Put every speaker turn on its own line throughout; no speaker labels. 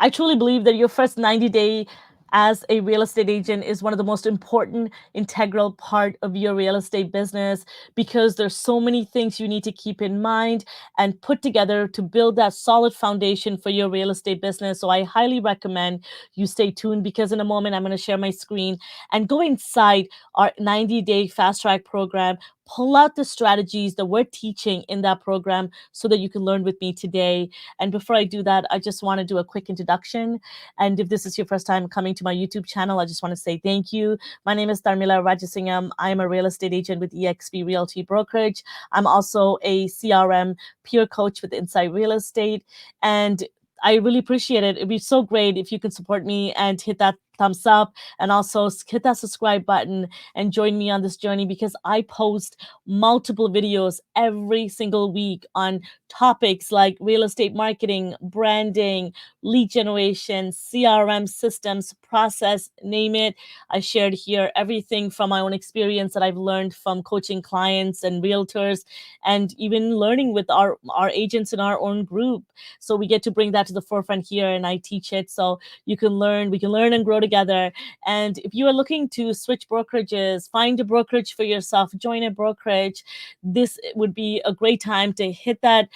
I truly believe that your first 90-day as a real estate agent is one of the most important integral part of your real estate business, because there's so many things you need to keep in mind and put together to build that solid foundation for your real estate business. So I highly recommend you stay tuned, because in a moment I'm going to share my screen and go inside our 90-day fast track program, pull out the strategies that we're teaching in that program so that you can learn with me today. And before I do that, I just want to do a quick introduction. And if this is your first time coming to my YouTube channel, I just want to say thank you. My name is Tharmila Rajasingam. I'm a real estate agent with eXp Realty Brokerage. I'm also a CRM peer coach with Inside Real Estate. And I really appreciate it. It'd be so great if you could support me and hit that thumbs up, and also hit that subscribe button and join me on this journey, because I post multiple videos every single week on topics like real estate marketing, branding, lead generation, CRM systems, process, name it. I shared here everything from my own experience that I've learned from coaching clients and realtors, and even learning with our agents in our own group. So we get to bring that to the forefront here, and I teach it. So you can learn, we can learn and grow together. And if you are looking to switch brokerages, find a brokerage for yourself, join a brokerage, this would be a great time to hit that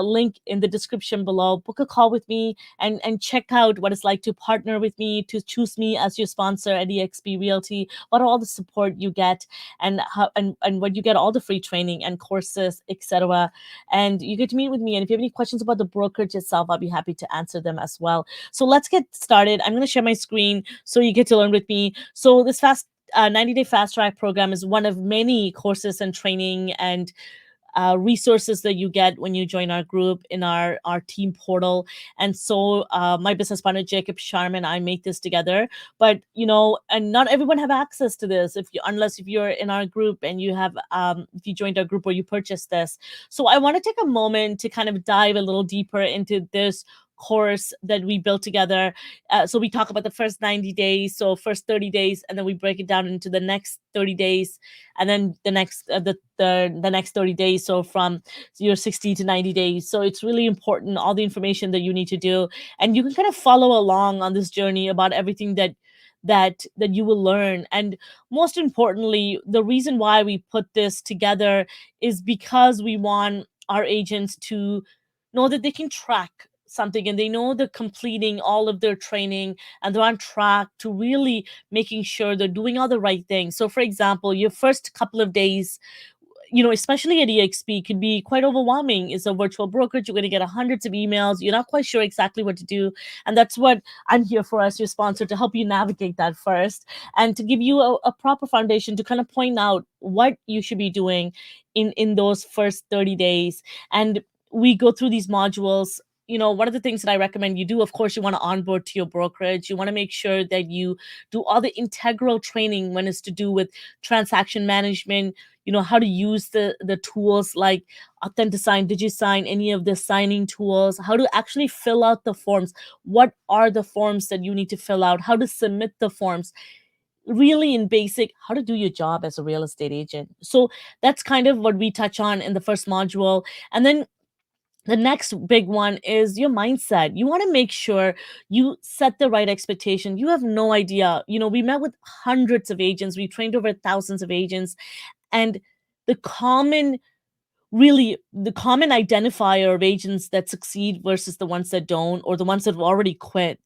link in the description below. Book a call with me and check out what it's like to partner with me, to choose me as your sponsor at eXp Realty, what all the support you get, and how and what you get, all the free training and courses, etc. And you get to meet with me. And if you have any questions about the brokerage itself, I'll be happy to answer them as well. So let's get started. I'm going to share my screen so you get to learn with me. So this 90-day fast track program is one of many courses and training and resources that you get when you join our group in our team portal. And so my business partner Jacob Sharma and I make this together. But and not everyone have access to this, unless if you're in our group and you have if you joined our group or you purchased this. So I want to take a moment to kind of dive a little deeper into this course that we built together. So we talk about the first 90 days, so first 30 days, and then we break it down into the next 30 days, and then the next the next 30 days, so from your 60 to 90 days. So it's really important, all the information that you need to do, and you can kind of follow along on this journey about everything that you will learn. And most importantly, the reason why we put this together is because we want our agents to know that they can track something, and they know they're completing all of their training, and they're on track to really making sure they're doing all the right things. So for example, your first couple of days, especially at EXP, could be quite overwhelming. It's a virtual brokerage. You're going to get hundreds of emails. You're not quite sure exactly what to do. And that's what I'm here for as your sponsor, to help you navigate that first, and to give you a proper foundation to kind of point out what you should be doing in those first 30 days. And we go through these modules. One of the things that I recommend you do, of course, you want to onboard to your brokerage. You want to make sure that you do all the integral training when it's to do with transaction management, how to use the tools like Authentisign, DigiSign, any of the signing tools, how to actually fill out the forms, what are the forms that you need to fill out, how to submit the forms, really in basic, how to do your job as a real estate agent. So that's kind of what we touch on in the first module. And then the next big one is your mindset. You want to make sure you set the right expectation. You have no idea. We met with hundreds of agents, we trained over thousands of agents, and the common the common identifier of agents that succeed versus the ones that don't, or the ones that have already quit,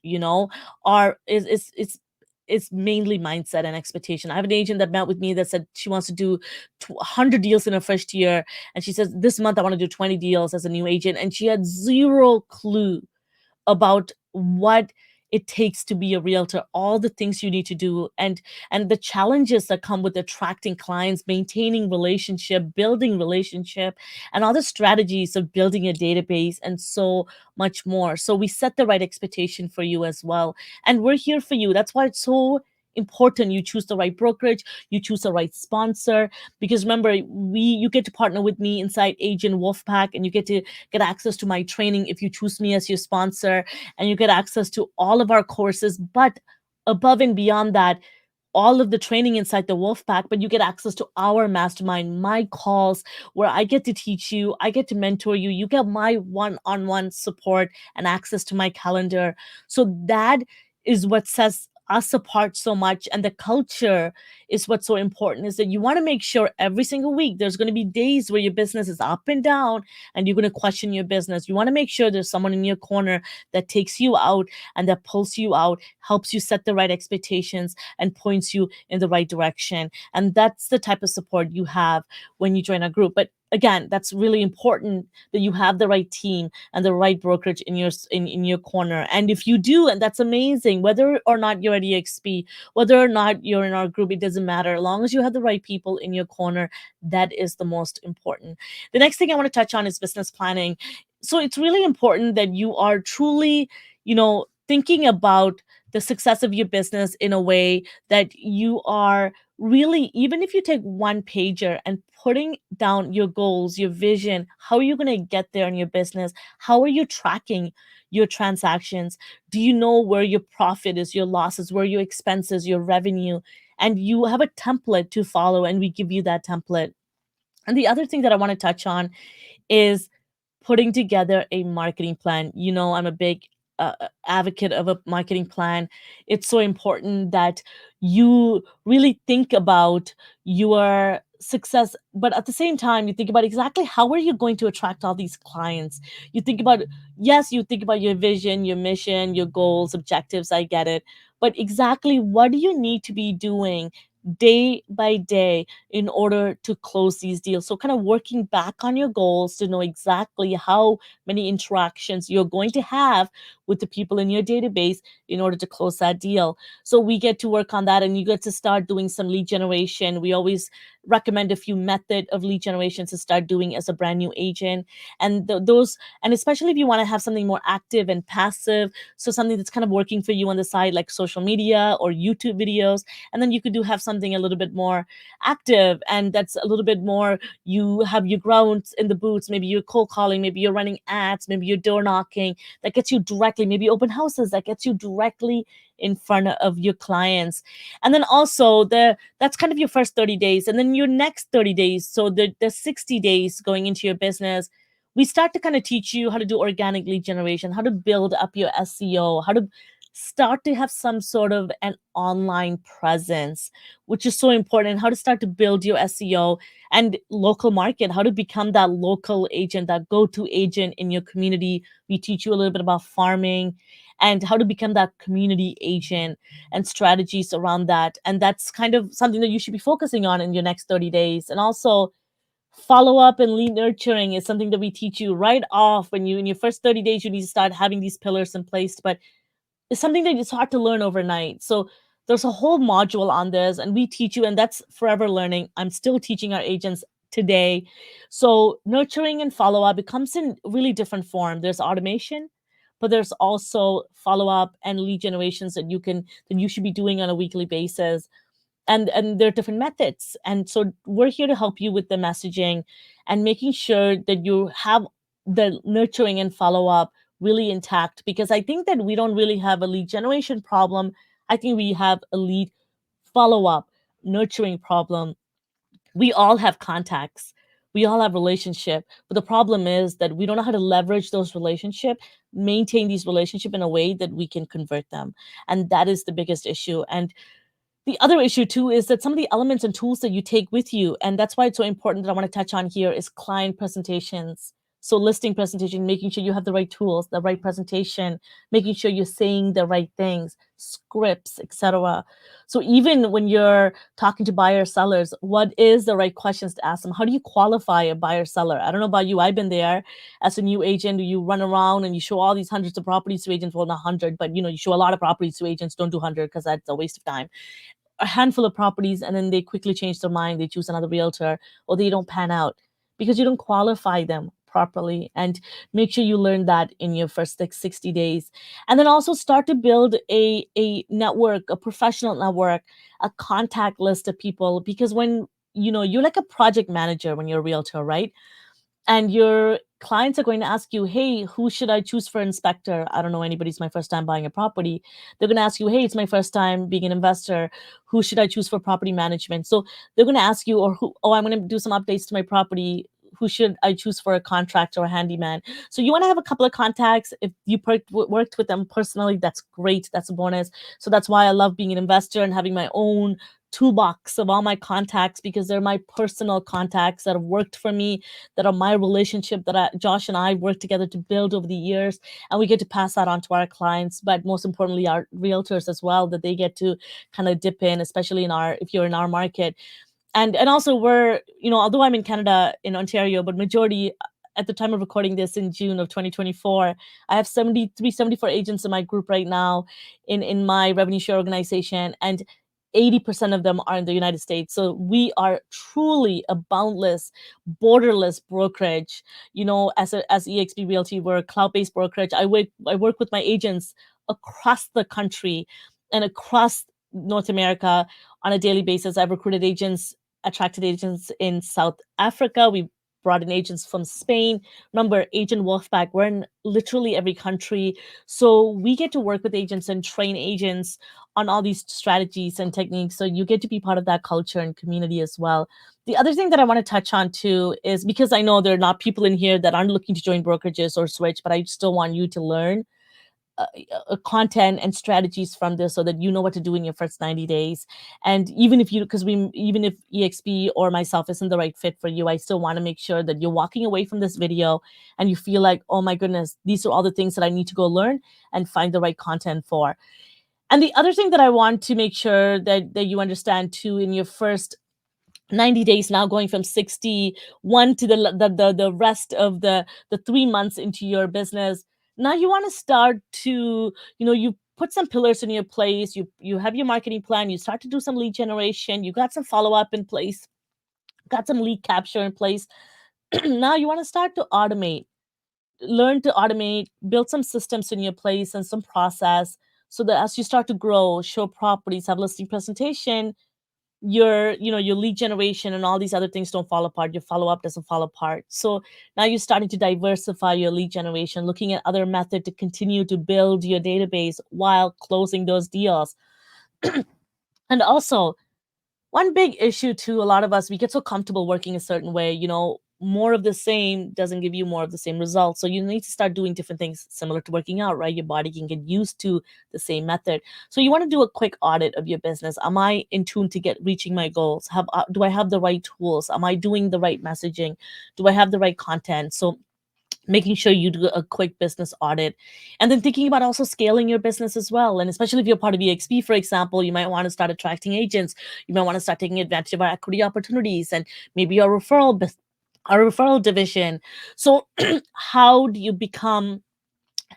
are is it's mainly mindset and expectation. I have an agent that met with me that said she wants to do 100 deals in her first year, and she says, this month I want to do 20 deals as a new agent, and she had zero clue about what it takes to be a realtor, all the things you need to do, and the challenges that come with attracting clients, maintaining relationship, building relationship, and all the strategies of building a database, and so much more. So we set the right expectation for you as well, and we're here for you. That's why it's so important you choose the right brokerage, you choose the right sponsor, because remember, you get to partner with me inside Agent Wolfpack, and you get to get access to my training if you choose me as your sponsor, and you get access to all of our courses. But above and beyond that, all of the training inside the wolf pack, but you get access to our mastermind, my calls, where I get to teach you, I get to mentor you, you get my one-on-one support and access to my calendar. So that is what sets us apart so much. And the culture is what's so important, is that you want to make sure every single week there's going to be days where your business is up and down and you're going to question your business. You want to make sure there's someone in your corner that takes you out and that pulls you out, helps you set the right expectations, and points you in the right direction. And that's the type of support you have when you join a group. But again, that's really important, that you have the right team and the right brokerage in your corner. And if you do, and that's amazing, whether or not you're at EXP, whether or not you're in our group, it doesn't matter. As long as you have the right people in your corner, that is the most important. The next thing I want to touch on is business planning. So it's really important that you are truly, thinking about the success of your business in a way that you are really, even if you take one pager and putting down your goals, your vision, how are you going to get there in your business? How are you tracking your transactions? Do you know where your profit is, your losses, where your expenses, your revenue? And you have a template to follow, and we give you that template. And the other thing that I want to touch on is putting together a marketing plan. I'm a big advocate of a marketing plan. It's so important that you really think about your success, but at the same time, you think about exactly how are you going to attract all these clients. You think about, yes, you think about your vision, your mission, your goals, objectives. I get it. But exactly what do you need to be doing day by day in order to close these deals? So kind of working back on your goals to know exactly how many interactions you're going to have with the people in your database in order to close that deal. So we get to work on that, and you get to start doing some lead generation. We always recommend a few method of lead generation to start doing as a brand new agent. And those, and especially if you want to have something more active and passive, so something that's kind of working for you on the side, like social media or YouTube videos. And then you could have something a little bit more active, and that's a little bit more, you have your grounds in the boots, maybe you're cold calling, maybe you're running ads, maybe you're door knocking, that gets you directly, maybe open houses, that gets you directly in front of your clients. And then also that's kind of your first 30 days, and then your next 30 days, so the 60 days going into your business, we start to kind of teach you how to do organic lead generation, how to build up your SEO, how to start to have some sort of an online presence, which is so important, how to start to build your SEO and local market, how to become that local agent, that go-to agent in your community. We teach you a little bit about farming and how to become that community agent and strategies around that. And that's kind of something that you should be focusing on in your next 30 days. And also, follow up and lead nurturing is something that we teach you right off. When you, in your first 30 days, you need to start having these pillars in place. But it's something that it's hard to learn overnight. So there's a whole module on this, and we teach you, and that's forever learning. I'm still teaching our agents today. So nurturing and follow up, it comes in really different form. There's automation, but there's also follow up and lead generations that you should be doing on a weekly basis. And there are different methods, and so we're here to help you with the messaging and making sure that you have the nurturing and follow up really intact, because I think that we don't really have a lead generation problem. I think we have a lead follow up nurturing problem. We all have contacts, we all have relationship, but the problem is that we don't know how to leverage those relationship, maintain these relationship in a way that we can convert them. And that is the biggest issue. And the other issue too is that some of the elements and tools that you take with you, and that's why it's so important that I want to touch on here, is client presentations. So listing presentation, making sure you have the right tools, the right presentation, making sure you're saying the right things, scripts, etc. So even when you're talking to buyer sellers, what is the right questions to ask them? How do you qualify a buyer seller? I don't know about you, I've been there as a new agent. You run around and you show all these hundreds of properties to agents. Well, not 100, but you show a lot of properties to agents. Don't do 100 because that's a waste of time. A handful of properties, and then they quickly change their mind, they choose another realtor, or they don't pan out because you don't qualify them properly. And make sure you learn that in your first like 60 days. And then also start to build a network, a professional network, a contact list of people, because when you're like a project manager when you're a realtor, right? And your clients are going to ask you, hey, who should I choose for inspector? I don't know anybody's my first time buying a property. They're going to ask you, hey, it's my first time being an investor. Who should I choose for property management? So they're going to ask you, or who, oh, I'm going to do some updates to my property. Who should I choose for a contractor or a handyman? So you want to have a couple of contacts. If you worked with them personally, that's great. That's a bonus. So that's why I love being an investor and having my own toolbox of all my contacts, because they're my personal contacts that have worked for me, that are my relationship that Josh and I worked together to build over the years, and we get to pass that on to our clients, but most importantly, our realtors as well, that they get to kind of dip in, especially in our if you're in our market. And also we're, although I'm in Canada, in Ontario, but majority at the time of recording this in June of 2024, I have 73, 74 agents in my group right now in my revenue share organization, and 80% of them are in the United States. So we are truly a boundless, borderless brokerage. As EXP Realty, we're a cloud-based brokerage. I work with my agents across the country and across North America on a daily basis. I've recruited agents, attracted agents in South Africa. We brought in agents from Spain. Remember, Agent Wolfpack, we're in literally every country. So we get to work with agents and train agents on all these strategies and techniques. So you get to be part of that culture and community as well. The other thing that I want to touch on too is, because I know there are not people in here that aren't looking to join brokerages or switch, but I still want you to learn uh, content and strategies from this, so that you know what to do in your first 90 days. And even if EXP or myself isn't the right fit for you, I still want to make sure that you're walking away from this video and you feel like, oh my goodness, these are all the things that I need to go learn and find the right content for. And the other thing that I want to make sure that you understand too, in your first 90 days, now going from 61 to the rest of the 3 months into your business, now you want to start to, you put some pillars in your place, you have your marketing plan, you start to do some lead generation, you got some follow-up in place, got some lead capture in place. Now you want to start to automate, learn to automate, build some systems in your place and some process, so that as you start to grow, show properties, have listing presentation, your lead generation and all these other things don't fall apart, your follow-up doesn't fall apart. So now you're starting to diversify your lead generation, looking at other method to continue to build your database while closing those deals. And also, one big issue to a lot of us, we get so comfortable working a certain way, more of the same doesn't give you more of the same results. So you need to start doing different things, similar to working out, right? Your body can get used to the same method. So you want to do a quick audit of your business. Am I in tune to get reaching my goals? Do I have the right tools? Am I doing the right messaging? Do I have the right content? So making sure you do a quick business audit, and then thinking about also scaling your business as well. And especially if you're part of EXP, for example, you might want to start attracting agents, you might want to start taking advantage of our equity opportunities, and maybe our referral division. So how do you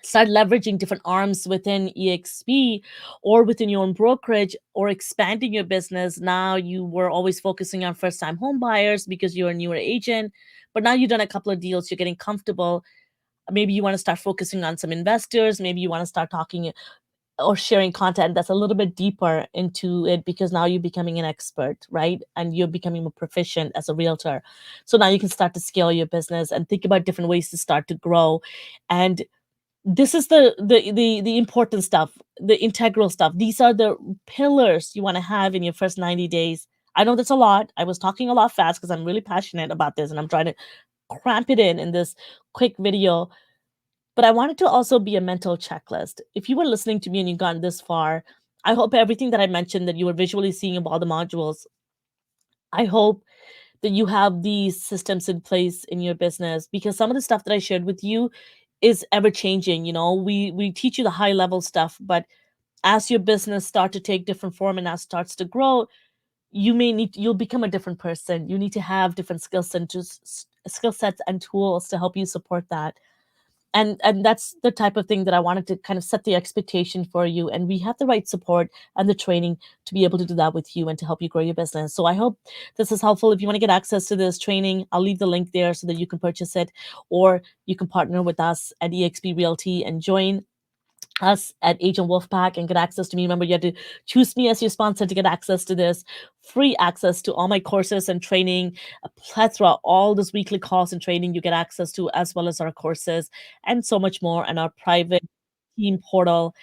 start leveraging different arms within EXP or within your own brokerage, or expanding your business? Now you were always focusing on first time home buyers because you're a newer agent, but now you've done a couple of deals, you're getting comfortable. Maybe you want to start focusing on some investors. Maybe you want to start talking or sharing content that's a little bit deeper into it, because now you're becoming an expert, right? And you're becoming more proficient as a realtor. So now you can start to scale your business and think about different ways to start to grow. And this is the important stuff, the integral stuff. These are the pillars you want to have in your first 90 days. I know that's a lot. I was talking a lot fast because I'm really passionate about this and I'm trying to cramp it in this quick video, but I want it to also be a mental checklist. If you were listening to me and you gotten this far, I hope everything that I mentioned, that you were visually seeing of all the modules, I hope that you have these systems in place in your business, because some of the stuff that I shared with you is ever changing. We teach you the high level stuff, but as your business start to take different form and as starts to grow, you'll become a different person. You need to have different skill sets and tools to help you support that. And that's the type of thing that I wanted to kind of set the expectation for you, and we have the right support and the training to be able to do that with you and to help you grow your business. So I hope this is helpful. If you want to get access to this training, I'll leave the link there so that you can purchase it, or you can partner with us at EXP Realty and join us at Agent Wolfpack and get access to me. Remember, you have to choose me as your sponsor to get access to this, free access to all my courses and training, a plethora, all this weekly calls and training you get access to, as well as our courses and so much more, and our private team portal.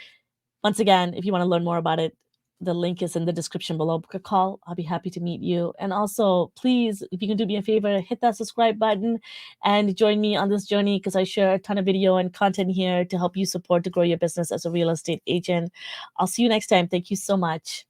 Once again, if you want to learn more about it, the link is in the description below. Book a call. I'll be happy to meet you. And also, please, if you can do me a favor, hit that subscribe button and join me on this journey, because I share a ton of video and content here to help you support to grow your business as a real estate agent. I'll see you next time. Thank you so much.